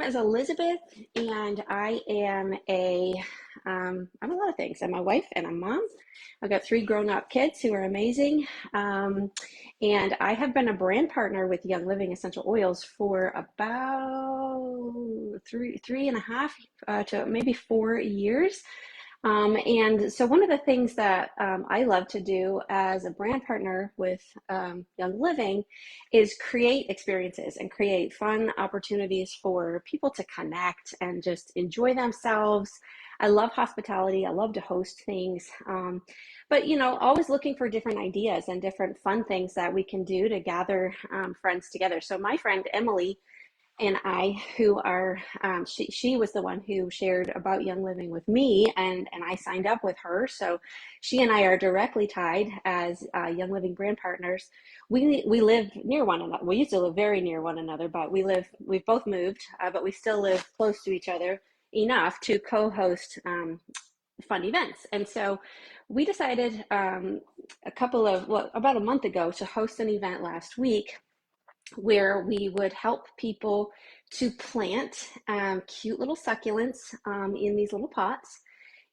is Elizabeth, and I am I'm a lot of things. I'm a wife and a mom. I've got three grown-up kids who are amazing, and I have been a brand partner with Young Living Essential Oils for about three and a half to maybe 4 years. And so one of the things that I love to do as a brand partner with Young Living is create experiences and create fun opportunities for people to connect and just enjoy themselves. I love hospitality. I love to host things. But, always looking for different ideas and different fun things that we can do to gather friends together. So my friend Emily and I, who are, she was the one who shared about Young Living with me, and I signed up with her. So she and I are directly tied as Young Living brand partners. We live near one another. We used to live very near one another, but we've both moved, but we still live close to each other enough to co-host fun events. And so we decided about a month ago to host an event last week where we would help people to plant cute little succulents in these little pots,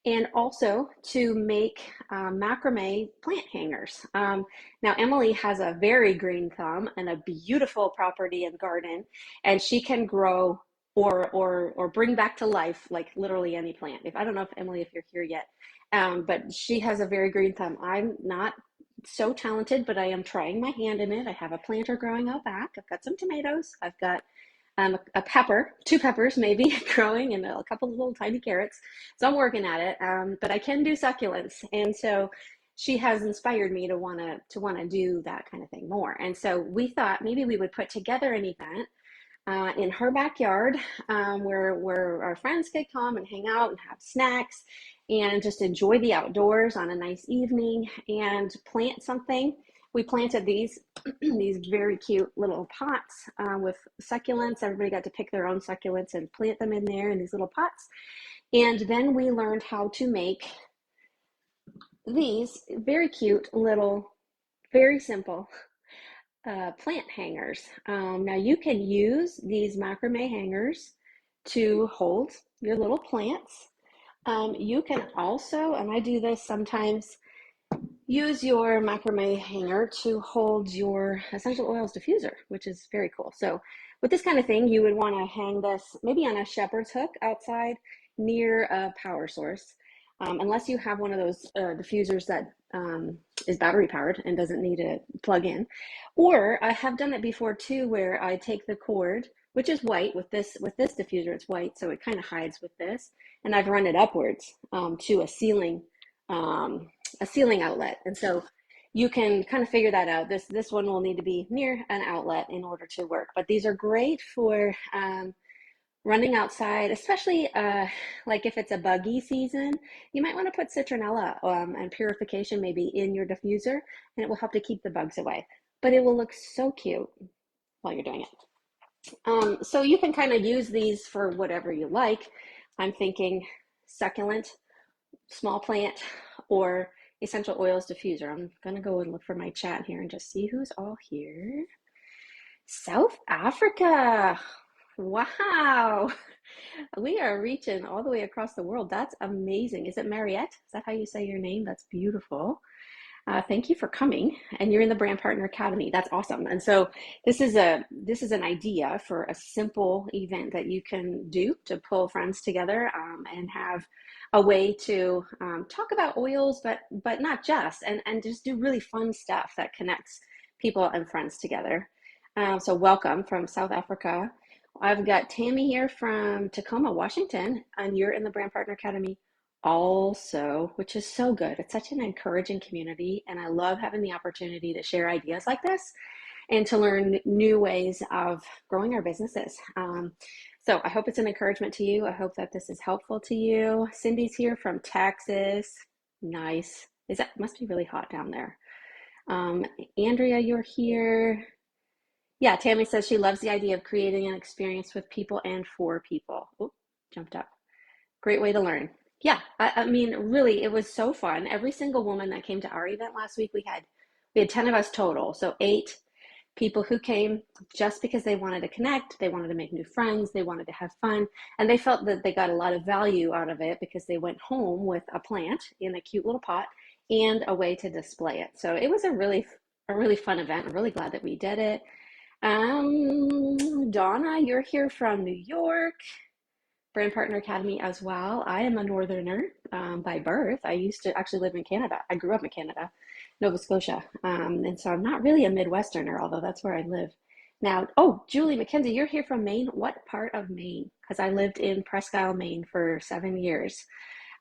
and also to make macrame plant hangers. Now, Emily has a very green thumb and a beautiful property and garden, and she can grow or bring back to life like literally any plant. If I don't know if Emily, if you're here yet, but she has a very green thumb. I'm not so talented, but I am trying my hand in it. I have a planter growing out back. I've got some tomatoes. I've got a pepper, two peppers maybe growing, and a couple of little tiny carrots. So I'm working at it, but I can do succulents, and so she has inspired me to wanna do that kind of thing more. And so we thought maybe we would put together an event in her backyard, where our friends could come and hang out and have snacks and just enjoy the outdoors on a nice evening and plant something. We planted these these very cute little pots with succulents. Everybody got to pick their own succulents and plant them in there in these little pots. And then we learned how to make these very cute little, very simple plant hangers. Now you can use these macrame hangers to hold your little plants. You can also, and I do this sometimes, use your macrame hanger to hold your essential oils diffuser, which is very cool. So with this kind of thing, you would want to hang this maybe on a shepherd's hook outside near a power source, unless you have one of those diffusers that is battery powered and doesn't need to plug in. Or I have done it before too, where I take the cord, which is white with this diffuser, it's white, so it kind of hides with this, and I've run it upwards to a ceiling outlet. And so you can kind of figure that out. This one will need to be near an outlet in order to work. But these are great for running outside, especially like if it's a buggy season. You might want to put citronella and purification maybe in your diffuser, and it will help to keep the bugs away. But it will look so cute while you're doing it. So you can kind of use these for whatever you like. I'm thinking succulent, small plant, or essential oils diffuser. I'm gonna go and look for my chat here and just see who's all here. South Africa. Wow. We are reaching all the way across the world. That's amazing. Is it Mariette? Is that how you say your name? That's beautiful. Thank you for coming, and you're in the Brand Partner Academy. That's awesome. And so this is an idea for a simple event that you can do to pull friends together and have a way to talk about oils, but not just, and just do really fun stuff that connects people and friends together. So welcome from South Africa. I've got Tammy here from Tacoma, Washington, and you're in the Brand Partner Academy also, which is so good. It's such an encouraging community, and I love having the opportunity to share ideas like this and to learn new ways of growing our businesses. So I hope it's an encouragement to you. I hope that this is helpful to you. Cindy's here from Texas. Nice. Must be really hot down there. Andrea, you're here. Yeah, Tammy says she loves the idea of creating an experience with people and for people. Oh, jumped up. Great way to learn. Yeah, I mean, really, it was so fun. Every single woman that came to our event last week, we had 10 of us total. So 8 people who came just because they wanted to connect, they wanted to make new friends, they wanted to have fun, and they felt that they got a lot of value out of it because they went home with a plant in a cute little pot and a way to display it. So it was a really fun event. I'm really glad that we did it. Donna, you're here from New York. Brand Partner Academy as well. I am a Northerner by birth. I used to actually live in Canada. I grew up in Canada, Nova Scotia. And so I'm not really a Midwesterner, although that's where I live now. Oh, Julie McKenzie, you're here from Maine. What part of Maine? Because I lived in Presque Isle, Maine for 7 years.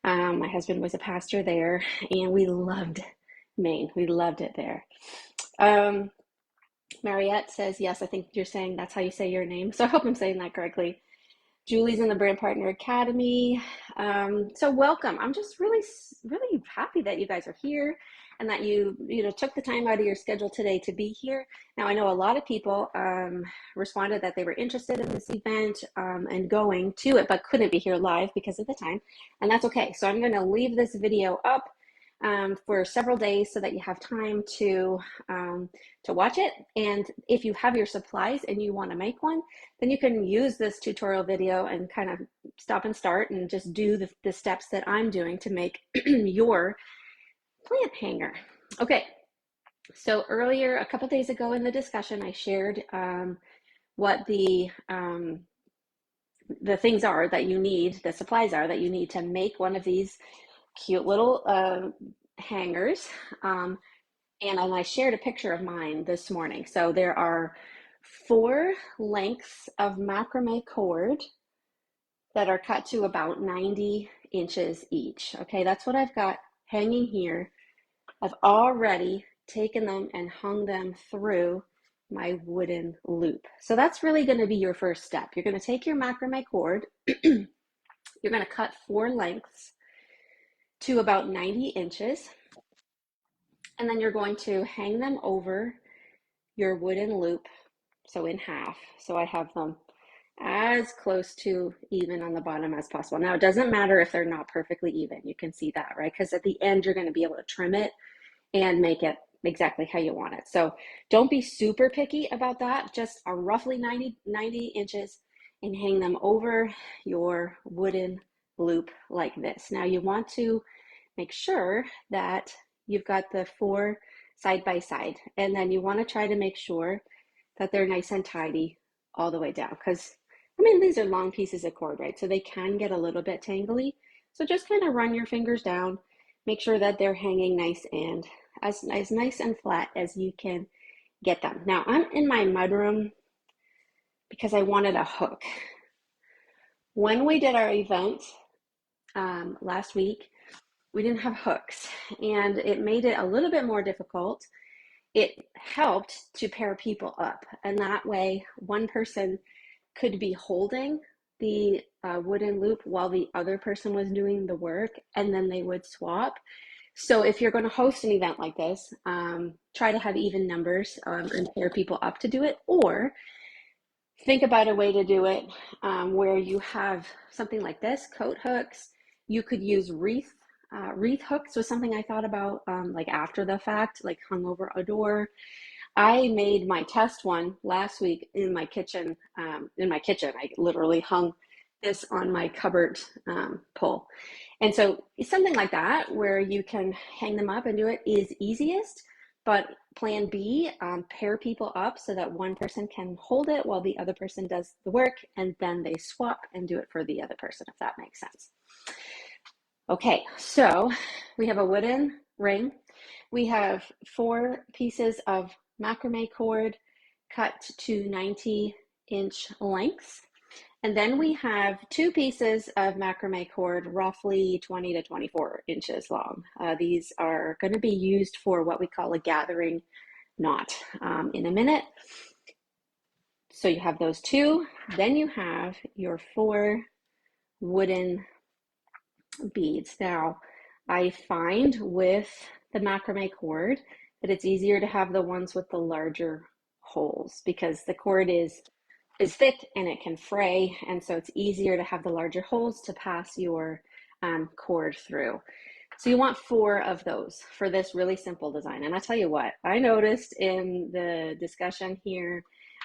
My husband was a pastor there, and we loved Maine. We loved it there. Mariette says, yes, I think you're saying that's how you say your name. So I hope I'm saying that correctly. Julie's in the Brand Partner Academy. So welcome. I'm just really happy that you guys are here and that you took the time out of your schedule today to be here. Now, I know a lot of people responded that they were interested in this event and going to it, but couldn't be here live because of the time, and that's okay. So I'm going to leave this video up for several days so that you have time to watch it. And if you have your supplies and you want to make one, then you can use this tutorial video and kind of stop and start and just do the steps that I'm doing to make your plant hanger. Okay, so earlier, a couple days ago in the discussion, I shared what the things are that you need, the supplies are that you need to make one of these cute little hangers. And I shared a picture of mine this morning. So there are 4 lengths of macrame cord that are cut to about 90 inches each. Okay, that's what I've got hanging here. I've already taken them and hung them through my wooden loop. So that's really going to be your first step. You're going to take your macrame cord, you're going to cut 4 lengths to about 90 inches, and then you're going to hang them over your wooden loop, so in half. So I have them as close to even on the bottom as possible. Now, it doesn't matter if they're not perfectly even. You can see that, right? Because at the end, you're going to be able to trim it and make it exactly how you want it. So don't be super picky about that. Just a roughly 90 inches and hang them over your wooden loop like this. Now, you want to make sure that you've got the 4 side by side, and then you want to try to make sure that they're nice and tidy all the way down, because I mean, these are long pieces of cord, right? So they can get a little bit tangly. So just kind of run your fingers down, make sure that they're hanging nice and as nice and flat as you can get them. Now I'm in my mudroom because I wanted a hook. When we did our event last week, we didn't have hooks, and it made it a little bit more difficult. It helped to pair people up, and that way one person could be holding the wooden loop while the other person was doing the work, and then they would swap. So if you're going to host an event like this, try to have even numbers and pair people up to do it, or think about a way to do it where you have something like this, coat hooks. You could use wreath hooks was something I thought about like after the fact, like hung over a door. I made my test one last week in my kitchen. I literally hung this on my cupboard pole. And so something like that where you can hang them up and do it is easiest. But plan B, pair people up so that one person can hold it while the other person does the work, and then they swap and do it for the other person, if that makes sense. Okay, so we have a wooden ring. We have 4 pieces of macrame cord cut to 90-inch lengths. And then we have 2 pieces of macrame cord, roughly 20 to 24 inches long. These are going to be used for what we call a gathering knot in a minute. So you have those 2. Then you have your 4 wooden beads. Now, I find with the macrame cord that it's easier to have the ones with the larger holes because the cord is thick and it can fray, and so it's easier to have the larger holes to pass your cord through. So you want 4 of those for this really simple design. And I tell you what, I noticed in the discussion here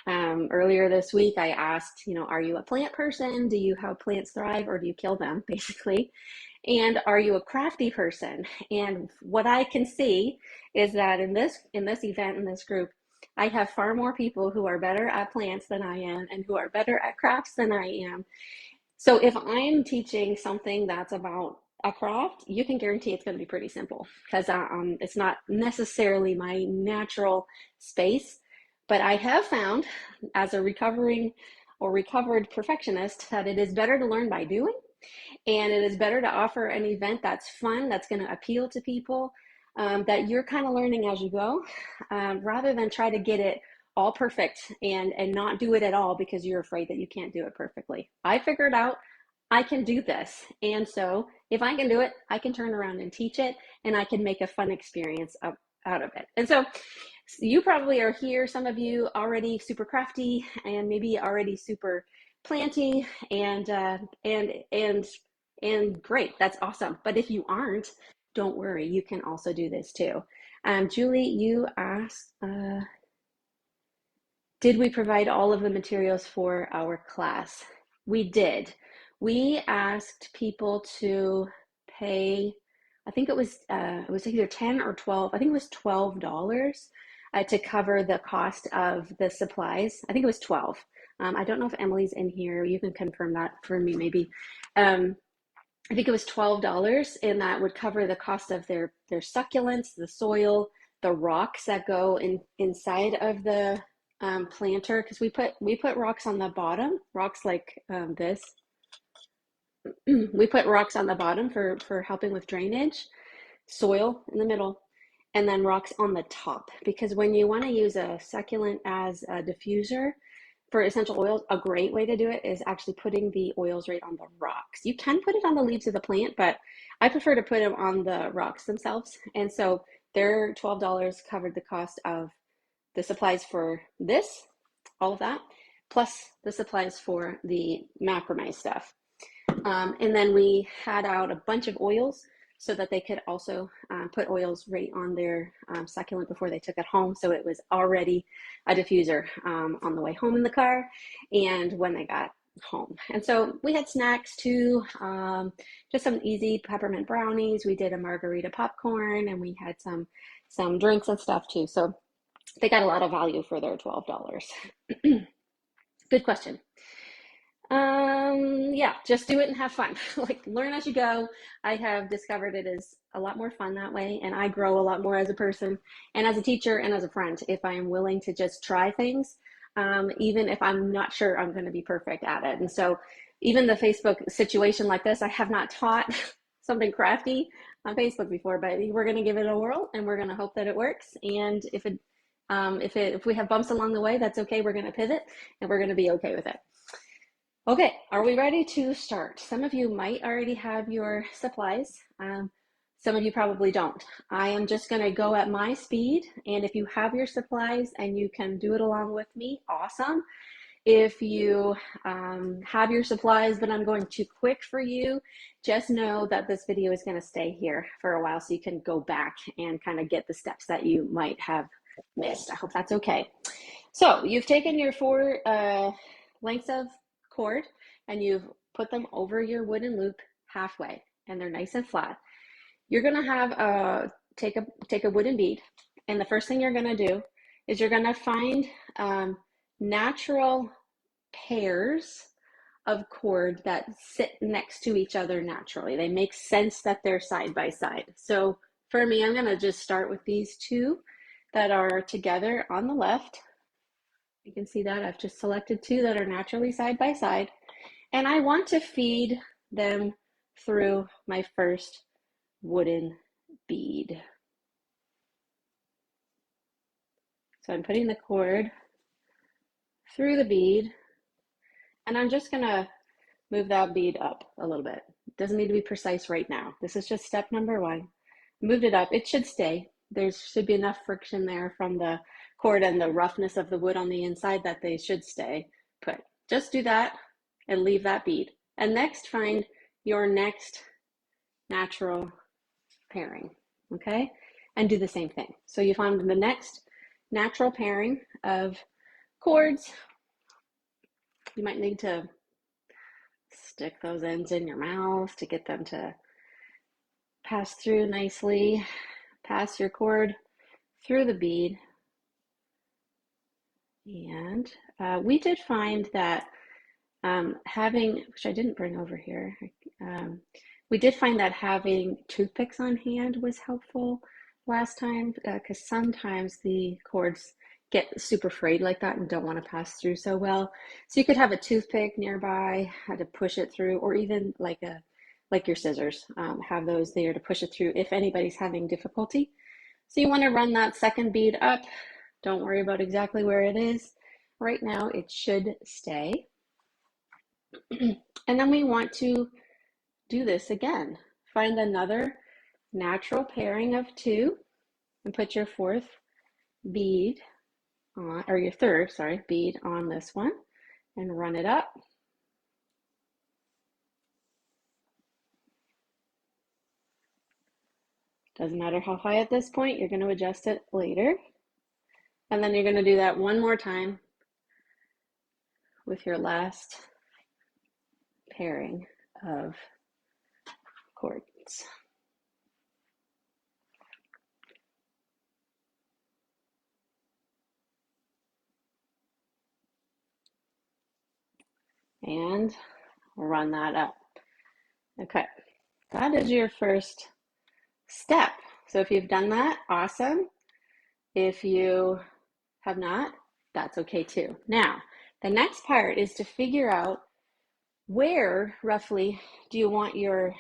earlier this week, I asked, are you a plant person? Do you help plants thrive or do you kill them, basically? And are you a crafty person? And what I can see is that in this event, in this group, I have far more people who are better at plants than I am and who are better at crafts than I am. So if I'm teaching something that's about a craft, you can guarantee it's going to be pretty simple because it's not necessarily my natural space. But I have found as a recovering or recovered perfectionist that it is better to learn by doing. And it is better to offer an event that's fun, that's going to appeal to people, that you're kind of learning as you go, rather than try to get it all perfect and not do it at all because you're afraid that you can't do it perfectly. I figured out I can do this. And so if I can do it, I can turn around and teach it and I can make a fun experience out of it. And so you probably are here, some of you already super crafty and maybe already super planty and great, that's awesome. But if you aren't, don't worry, you can also do this too. Julie, you asked, did we provide all of the materials for our class? We did. We asked people to pay, I think it was either 10 or 12, I think it was $12 to cover the cost of the supplies. I think it was 12. I don't know if Emily's in here. You can confirm that for me maybe. I think it was $12, and that would cover the cost of their succulents, the soil, the rocks that go inside of the planter, because we put rocks on the bottom, rocks like this. We put rocks on the bottom for helping with drainage, soil in the middle, and then rocks on the top, because when you want to use a succulent as a diffuser for essential oils, a great way to do it is actually putting the oils right on the rocks. You can put it on the leaves of the plant, but I prefer to put them on the rocks themselves. And so their $12 covered the cost of the supplies for this, all of that, plus the supplies for the macrame stuff. And then we had out a bunch of oils so that they could also put oils right on their succulent before they took it home. So it was already a diffuser on the way home in the car and when they got home. And so we had snacks too, just some easy peppermint brownies. We did a margarita popcorn and we had some drinks and stuff too. So they got a lot of value for their $12. Good question. Yeah, just do it and have fun. Like, learn as you go. I have discovered it is a lot more fun that way, and I grow a lot more as a person and as a teacher and as a friend if I am willing to just try things, even if I'm not sure I'm going to be perfect at it. And so even the Facebook situation like this, I have not taught something crafty on Facebook before, but we're going to give it a whirl and we're going to hope that it works. And if we have bumps along the way, that's okay. We're going to pivot and we're going to be okay with it. Okay, are we ready to start? Some of you might already have your supplies. Some of you probably don't. I am just going to go at my speed, and if you have your supplies and you can do it along with me, awesome. If you have your supplies but I'm going too quick for you, just know that this video is going to stay here for a while so you can go back and kind of get the steps that you might have missed. I hope that's okay. So you've taken your 4 lengths of cord and you've put them over your wooden loop halfway and they're nice and flat. You're going to have take a wooden bead, and the first thing you're going to do is you're going to find natural pairs of cord that sit next to each other naturally. They make sense that they're side by side. So for me, I'm going to just start with these 2 that are together on the left. You can see that I've just selected 2 that are naturally side by side, and I want to feed them through my first wooden bead. So I'm putting the cord through the bead, and I'm just gonna move that bead up a little bit. It doesn't need to be precise right now. This is just step number 1. Moved it up. It should stay. There should be enough friction there from the cord and the roughness of the wood on the inside that they should stay put. Just do that and leave that bead. And next, find your next natural pairing, okay? And do the same thing. So you find the next natural pairing of cords. You might need to stick those ends in your mouth to get them to pass through nicely. Pass your cord through the bead. And we did find that having, which I didn't bring over here, we did find that having toothpicks on hand was helpful last time, because sometimes the cords get super frayed like that and don't want to pass through so well. So you could have a toothpick nearby, had to push it through, or even like your scissors, have those there to push it through if anybody's having difficulty. So you want to run that second bead up. Don't worry about exactly where it is. Right now it should stay. And then we want to do this again. Find another natural pairing of two and put your fourth bead on, or your third, sorry, bead on this one and run it up. Doesn't matter how high at this point, you're going to adjust it later. And then you're going to do that one more time with your last pairing of cords. And run that up. Okay, that is your first step. So if you've done that, awesome. If you have not, that's okay too. Now, the next part is to figure out where roughly do you want your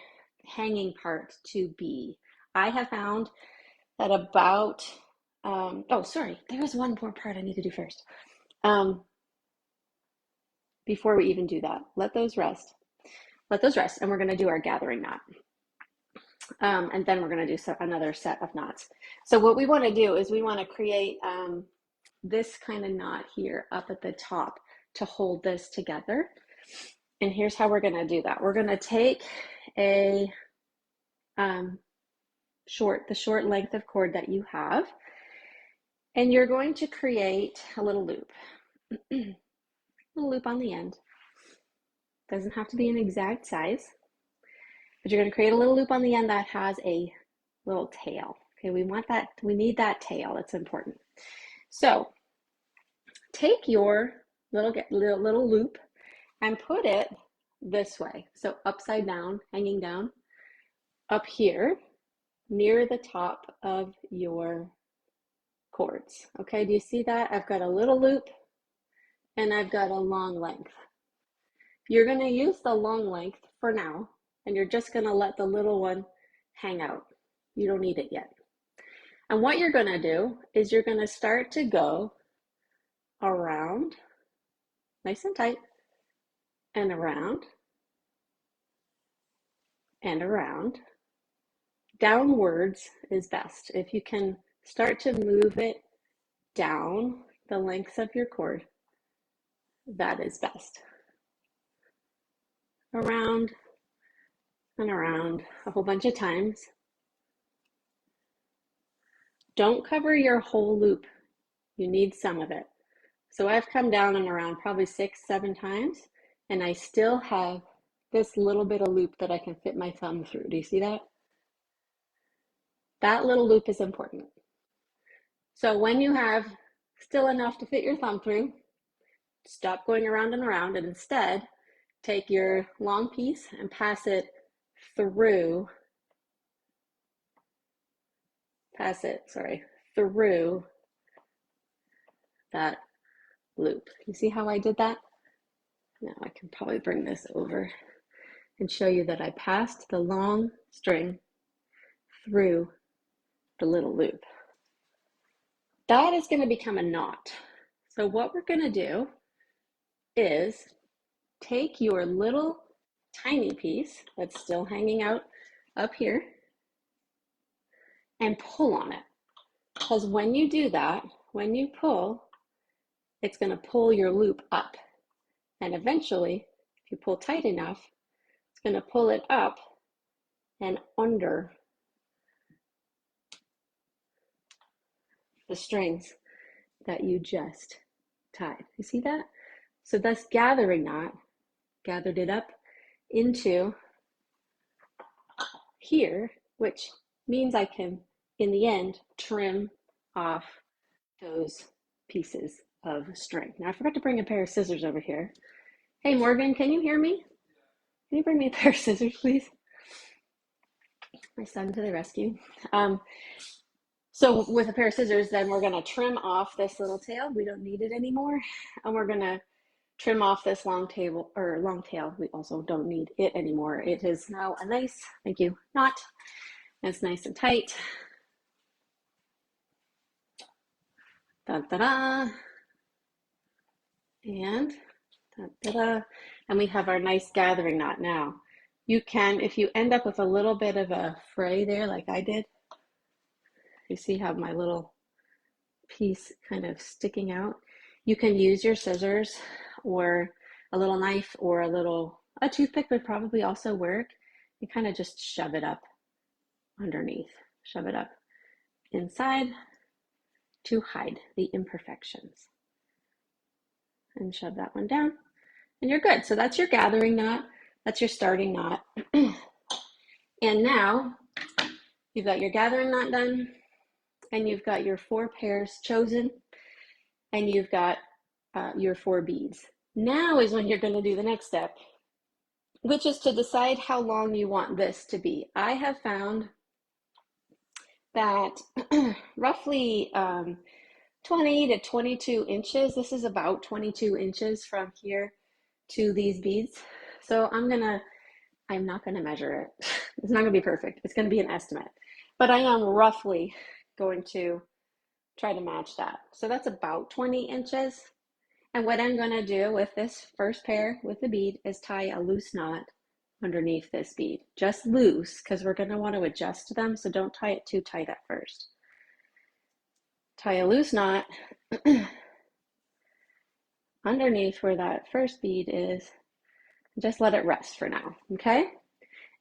hanging part to be. I have found that about, oh, sorry, there is one more part I need to do first. Before we even do that, let those rest. Let those rest, and we're going to do our gathering knot. And then we're going to do another set of knots. So what we want to do is we want to create this kind of knot here up at the top to hold this together. And here's how we're going to do that. We're going to take a the short length of cord that you have, and you're going to create a little loop. A little loop on the end. Doesn't have to be an exact size, but you're going to create a little loop on the end that has a little tail. Okay, we want that, we need that tail, it's important. So take your little loop and put it this way. So upside down, hanging down, up here, near the top of your cords. Okay, do you see that? I've got a little loop and I've got a long length. You're going to use the long length for now, and you're just going to let the little one hang out. You don't need it yet. And what you're going to do is you're going to start to go around, nice and tight, and around, and around. Downwards is best. If you can start to move it down the length of your cord, that is best. Around and around a whole bunch of times. Don't cover your whole loop. You need some of it. So I've come down and around probably 6-7 times, and I still have this little bit of loop that I can fit my thumb through. Do you see that? That little loop is important. So when you have still enough to fit your thumb through, stop going around and around, and instead take your long piece and pass it through, through that loop. You see how I did that? Now I can probably bring this over and show you that I passed the long string through the little loop. That is going to become a knot. So what we're going to do is take your little tiny piece that's still hanging out up here and pull on it. Because when you do that, when you pull, it's going to pull your loop up. And eventually, if you pull tight enough, it's going to pull it up and under the strings that you just tied. You see that? So this gathering knot gathered it up into here, which means I can, in the end, trim off those pieces of string. Now I forgot to bring a pair of scissors over here. Hey Morgan, can you hear me? Can you bring me a pair of scissors, please? My son to the rescue. So with a pair of scissors, then we're gonna trim off this little tail. We don't need it anymore. And we're gonna trim off this long tail. We also don't need it anymore. It is now a nice, thank you, knot. It's nice and tight. Da-da-da. And da-da-da. And we have our nice gathering knot now. You can, if you end up with a little bit of a fray there, like I did, you see how my little piece kind of sticking out, you can use your scissors or a little knife or a toothpick would probably also work. You kind of just shove it up underneath, shove it up inside to hide the imperfections. And shove that one down and you're good. So that's your gathering knot. That's your starting knot. And now you've got your gathering knot done and you've got your 4 pairs chosen and you've got your 4 beads. Now is when you're going to do the next step, which is to decide how long you want this to be. I have found that roughly 20 to 22 inches, this is about 22 inches from here to these beads. So I'm not gonna measure it. It's not gonna be perfect. It's gonna be an estimate, but I am roughly going to try to match that. So that's about 20 inches. And what I'm gonna do with this first pair with the bead is tie a loose knot underneath this bead. Just loose, because we're gonna want to adjust them, so don't tie it too tight at first. Tie a loose knot underneath where that first bead is. Just let it rest for now, okay?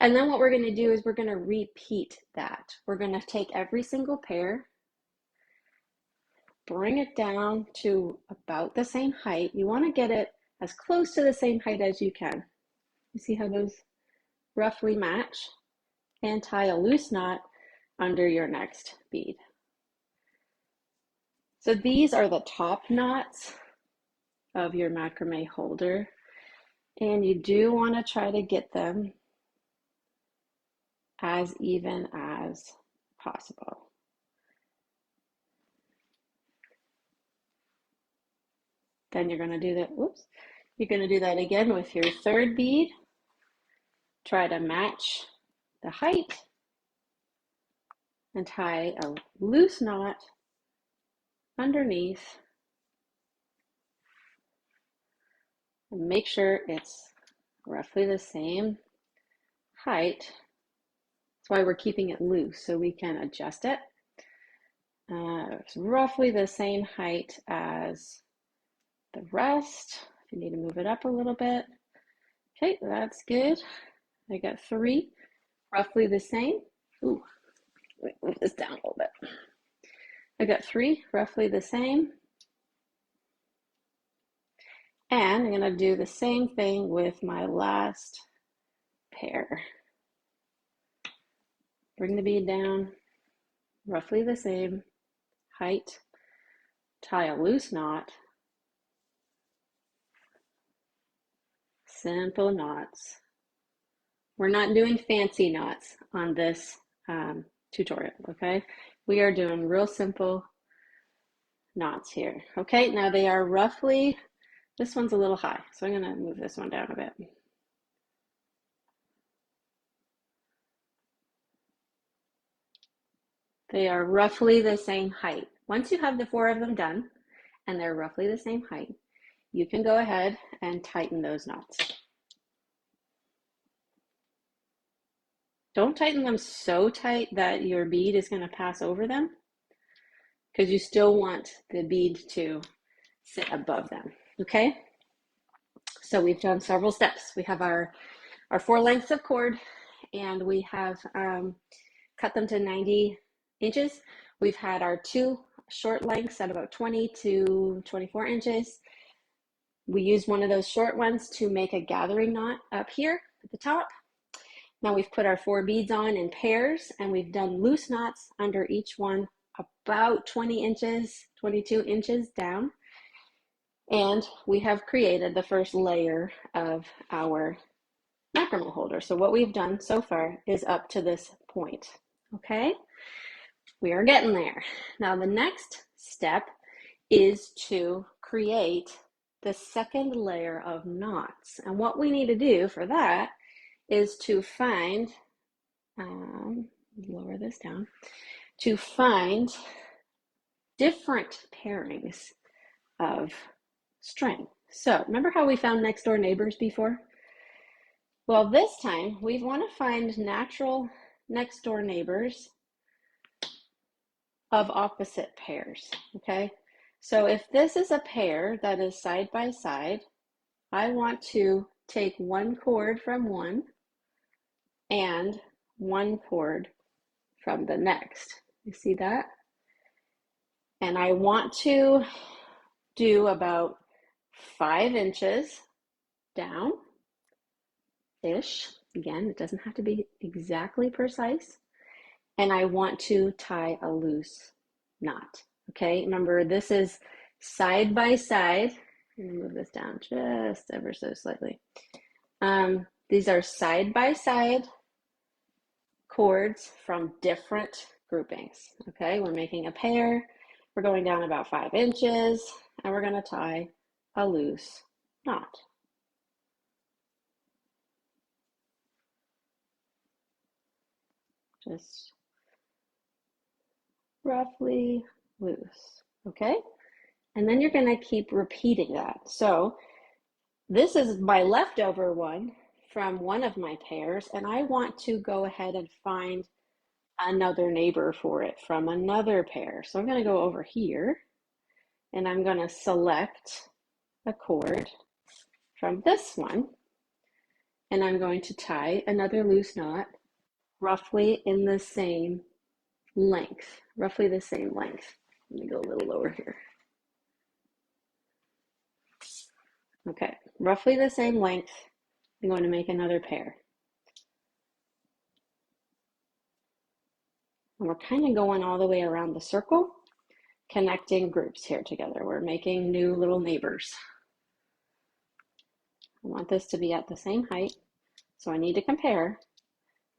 And then what we're going to do is we're going to repeat that. We're going to take every single pair, bring it down to about the same height. You want to get it as close to the same height as you can. You see how those roughly match? And tie a loose knot under your next bead. So these are the top knots of your macrame holder. And you do want to try to get them as even as possible. Then you're going to do that, you're going to do that again with your third bead. Try to match the height and tie a loose knot underneath and make sure it's roughly the same height. That's why we're keeping it loose, so we can adjust it. It's roughly the same height as the rest. If you need to move it up a little bit. Okay, that's good. I got 3, roughly the same. Ooh, let me move this down a little bit. I got 3, roughly the same. And I'm gonna do the same thing with my last pair. Bring the bead down, roughly the same height. Tie a loose knot. Simple knots. We're not doing fancy knots on this tutorial, okay? We are doing real simple knots here, okay? Now they are roughly, this one's a little high, so I'm gonna move this one down a bit. They are roughly the same height. Once you have the 4 of them done, and they're roughly the same height, you can go ahead and tighten those knots. Don't tighten them so tight that your bead is going to pass over them, because you still want the bead to sit above them, okay? So we've done several steps. We have our 4 lengths of cord, and we have cut them to 90 inches. We've had our 2 short lengths at about 20 to 24 inches. We used one of those short ones to make a gathering knot up here at the top. Now we've put our 4 beads on in pairs, and we've done loose knots under each one about 20 inches, 22 inches down. And we have created the first layer of our macrame holder. So what we've done so far is up to this point, okay? We are getting there. Now the next step is to create the second layer of knots. And what we need to do for that is to find, lower this down, to find different pairings of string. So remember how we found next door neighbors before? Well, this time we want to find natural next door neighbors of opposite pairs, okay? So if this is a pair that is side by side, I want to take one cord from one and one cord from the next. You see that? And I want to do about 5 inches down-ish. Again, it doesn't have to be exactly precise. And I want to tie a loose knot. Okay, remember this is side by side. Let me move this down just ever so slightly. These are side by side cords from different groupings. Okay, we're making a pair. We're going down about 5 inches, and we're going to tie a loose knot. Just roughly loose, okay? And then you're going to keep repeating that. So this is my leftover one from one of my pairs, and I want to go ahead and find another neighbor for it from another pair. So I'm going to go over here, and I'm going to select a cord from this one, and I'm going to tie another loose knot roughly in the same length, roughly the same length. Let me go a little lower here. Okay, roughly the same length. I'm going to make another pair. And we're kind of going all the way around the circle, connecting groups here together. We're making new little neighbors. I want this to be at the same height, so I need to compare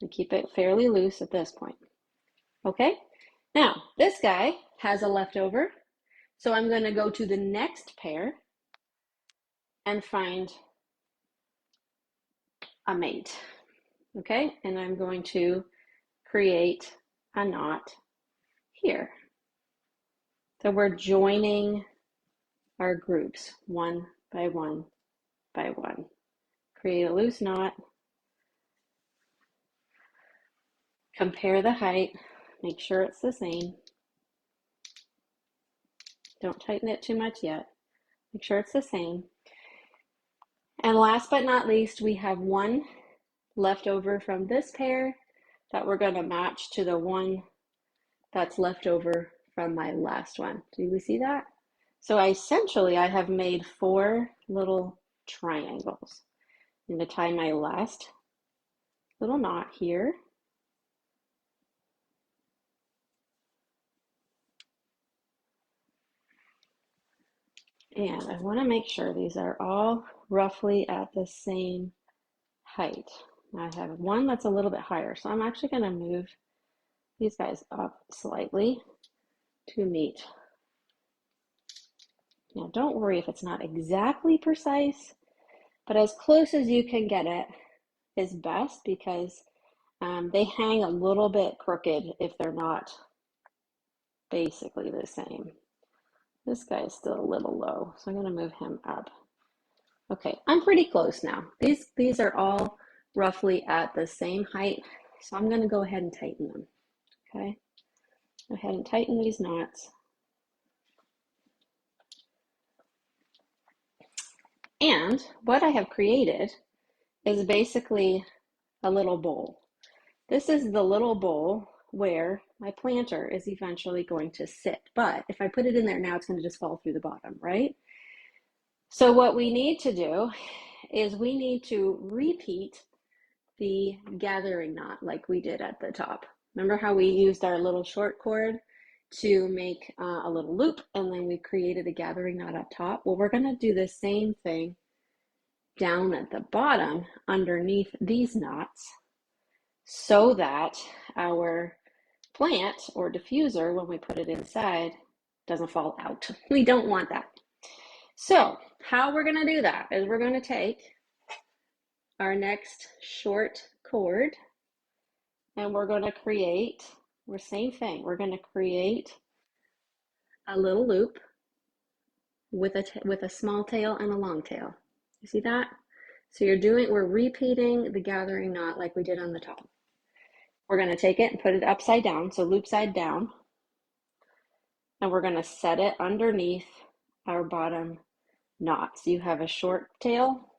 and keep it fairly loose at this point. Okay, now this guy has a leftover, so I'm going to go to the next pair and find a mate. Okay, and I'm going to create a knot here. So we're joining our groups one by one by one. Create a loose knot, compare the height, make sure it's the same. Don't tighten it too much yet. Make sure it's the same. And last but not least, we have one left over from this pair that we're going to match to the one that's left over from my last one. Do we see that? So essentially I have made 4 little triangles. I'm going to tie my last little knot here. And I want to make sure these are all roughly at the same height. I have one that's a little bit higher, so I'm actually going to move these guys up slightly to meet. Now don't worry if it's not exactly precise, but as close as you can get it is best, because they hang a little bit crooked if they're not basically the same. This guy is still a little low, so I'm going to move him up. Okay, I'm pretty close now. These are all roughly at the same height, so I'm going to go ahead and tighten them. Okay, go ahead and tighten these knots. And what I have created is basically a little bowl. This is the little bowl where my planter is eventually going to sit. But if I put it in there now, it's going to just fall through the bottom, right? So what we need to do is we need to repeat the gathering knot like we did at the top. Remember how we used our little short cord to make a little loop, and then we created a gathering knot up top? Well, we're going to do the same thing down at the bottom underneath these knots, so that our plant or diffuser, when we put it inside, doesn't fall out. We don't want that. So how we're going to do that is we're going to take our next short cord and we're going to create, the same thing, we're going to create a little loop with a small tail and a long tail. You see that? So we're repeating the gathering knot like we did on the top. We're going to take it and put it upside down, so loop side down, and we're going to set it underneath our bottom knot. So you have a short tail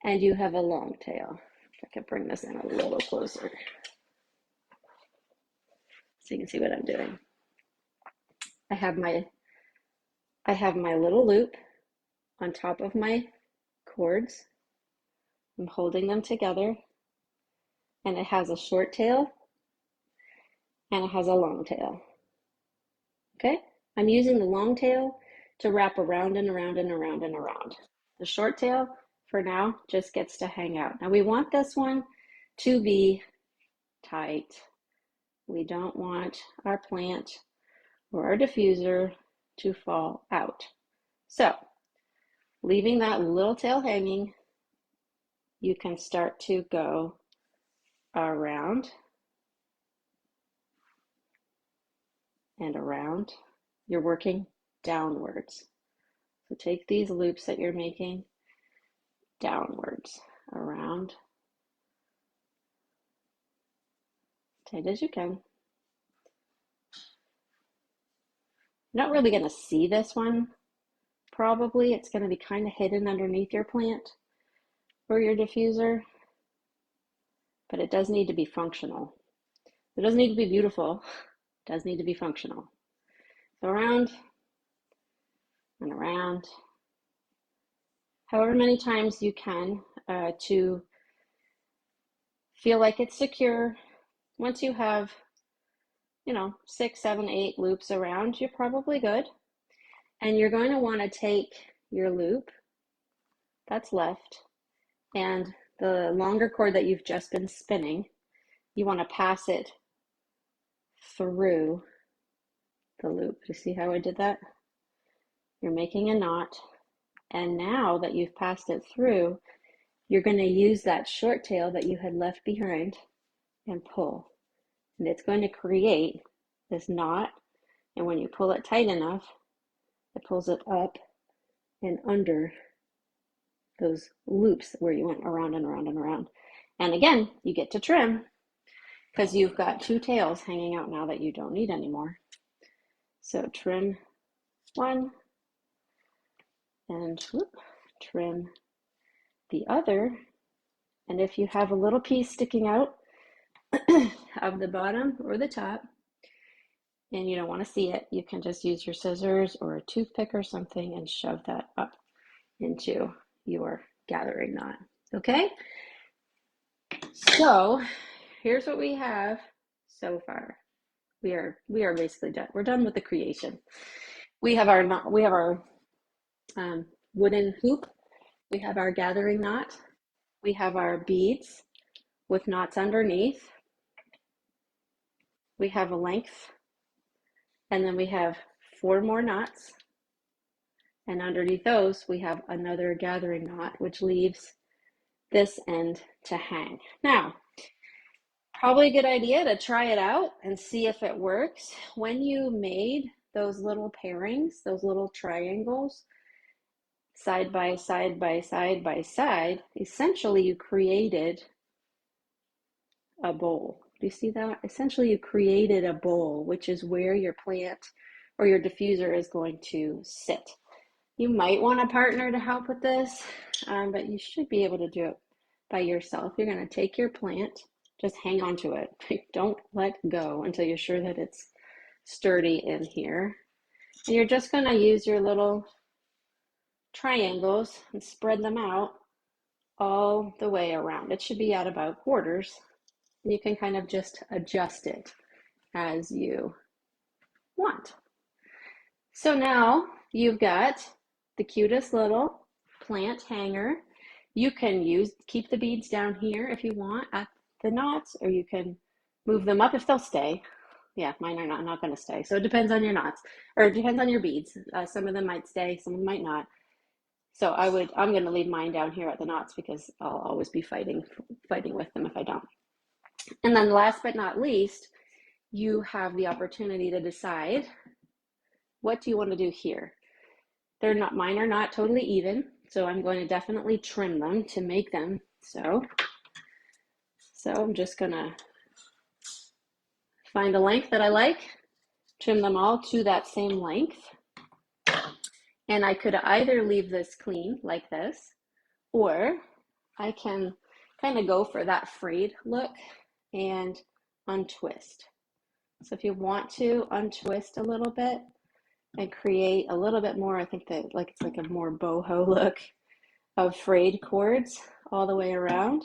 and you have a long tail. If I could bring this in a little closer so you can see what I'm doing. I have my little loop on top of my cords. I'm holding them together, and it has a short tail and it has a long tail. Okay? I'm using the long tail to wrap around and around and around and around. The short tail, for now, just gets to hang out. Now we want this one to be tight. We don't want our plant or our diffuser to fall out. So, leaving that little tail hanging, you can start to go around and around. You're working downwards. So take these loops that you're making downwards, around, tight as you can. You're not really going to see this one, probably. It's going to be kind of hidden underneath your plant or your diffuser, but it does need to be functional. It doesn't need to be beautiful, it does need to be functional. So around and around, however many times you can to feel like it's secure. Once you have, 6, 7, 8 loops around, you're probably good. And you're going to want to take your loop that's left and the longer cord that you've just been spinning, you want to pass it through the loop. You see how I did that? You're making a knot, and now that you've passed it through, you're going to use that short tail that you had left behind and pull. And it's going to create this knot, and when you pull it tight enough, it pulls it up and under those loops where you went around and around and around. And again, you get to trim because you've got 2 tails hanging out now that you don't need anymore. So trim one and trim the other. And if you have a little piece sticking out of the bottom or the top and you don't want to see it, you can just use your scissors or a toothpick or something and shove that up into your gathering knot. Okay? So here's what we have so far. We are basically done. We're done with the creation. We have our wooden hoop. We have our gathering knot. We have our beads with knots underneath. We have a length, and then we have 4 more knots. And underneath those, we have another gathering knot, which leaves this end to hang. Now, probably a good idea to try it out and see if it works. When you made those little pairings, those little triangles, side by side by side by side, essentially you created a bowl. Do you see that? Essentially you created a bowl, which is where your plant or your diffuser is going to sit. You might want a partner to help with this, but you should be able to do it by yourself. You're going to take your plant Just hang on to it. Don't let go until you're sure that it's sturdy in here. And you're just going to use your little triangles and spread them out all the way around. It should be at about quarters. And you can kind of just adjust it as you want. So now you've got the cutest little plant hanger. You can keep the beads down here if you want at the knots, or you can move them up if they'll stay. Yeah, mine are not going to stay. So it depends on your knots, or it depends on your beads. Some of them might stay, some of them might not. So I'm going to leave mine down here at the knots because I'll always be fighting with them if I don't. And then last but not least, you have the opportunity to decide, what do you want to do here? Mine are not totally even, so I'm going to definitely trim them to make them so. So I'm just going to find a length that I like, trim them all to that same length. And I could either leave this clean like this, or I can kind of go for that frayed look and untwist. So if you want to untwist a little bit and create a little bit more, I think that it's like a more boho look of frayed cords all the way around.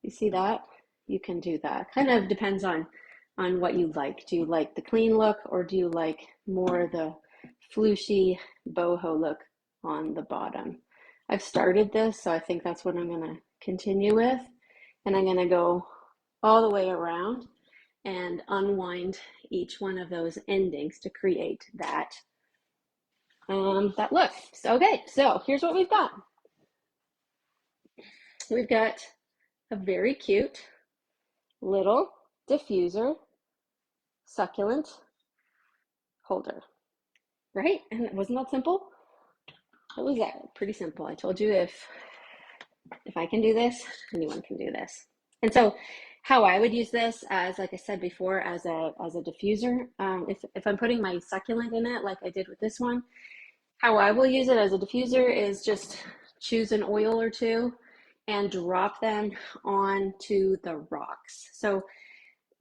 You see that? You can do that. Kind of depends on what you like. Do you like the clean look, or do you like more the flooshy boho look on the bottom? I've started this, so I think that's what I'm going to continue with. And I'm going to go all the way around and unwind each one of those endings to create that look. So, okay, so here's what we've got. We've got a very cute little diffuser succulent holder, right? And wasn't that simple? It was pretty simple. I told you if I can do this, anyone can do this. And so how I would use this, as like I said before, as a diffuser, if I'm putting my succulent in it like I did with this one, how I will use it as a diffuser is just choose an oil or two and drop them onto the rocks. So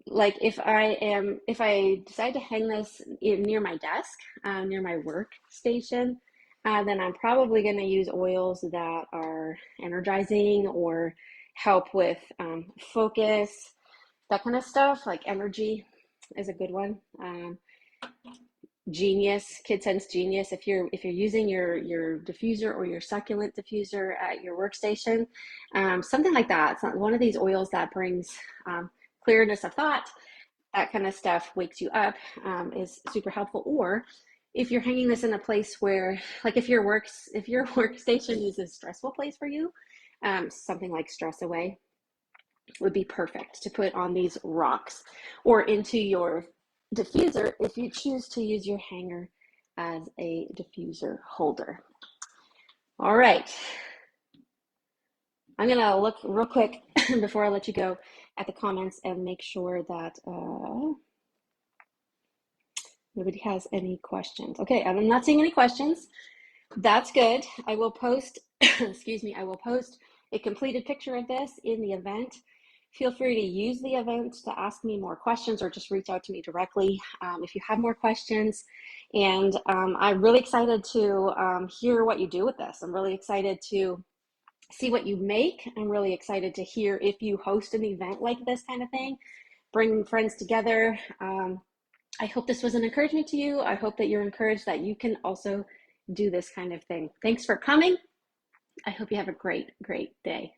like if I decide to hang this near my desk, near my workstation, then I'm probably going to use oils that are energizing or help with focus, that kind of stuff. Like energy is a good one. Genius, Kid Sense Genius. If you're using your diffuser or your succulent diffuser at your workstation, something like that. It's not one of these oils that brings clearness of thought. That kind of stuff wakes you up, is super helpful. Or if you're hanging this in a place where, like if your workstation is a stressful place for you, something like Stress Away would be perfect to put on these rocks or into your diffuser if you choose to use your hanger as a diffuser holder. All right. I'm going to look real quick before I let you go at the comments and make sure that nobody has any questions. Okay, I'm not seeing any questions. That's good. I will post, excuse me, I will post a completed picture of this in the event. Feel free to use the event to ask me more questions or just reach out to me directly if you have more questions. And I'm really excited to hear what you do with this. I'm really excited to see what you make. I'm really excited to hear if you host an event like this kind of thing, bring friends together. I hope this was an encouragement to you. I hope that you're encouraged that you can also do this kind of thing. Thanks for coming. I hope you have a great, great day.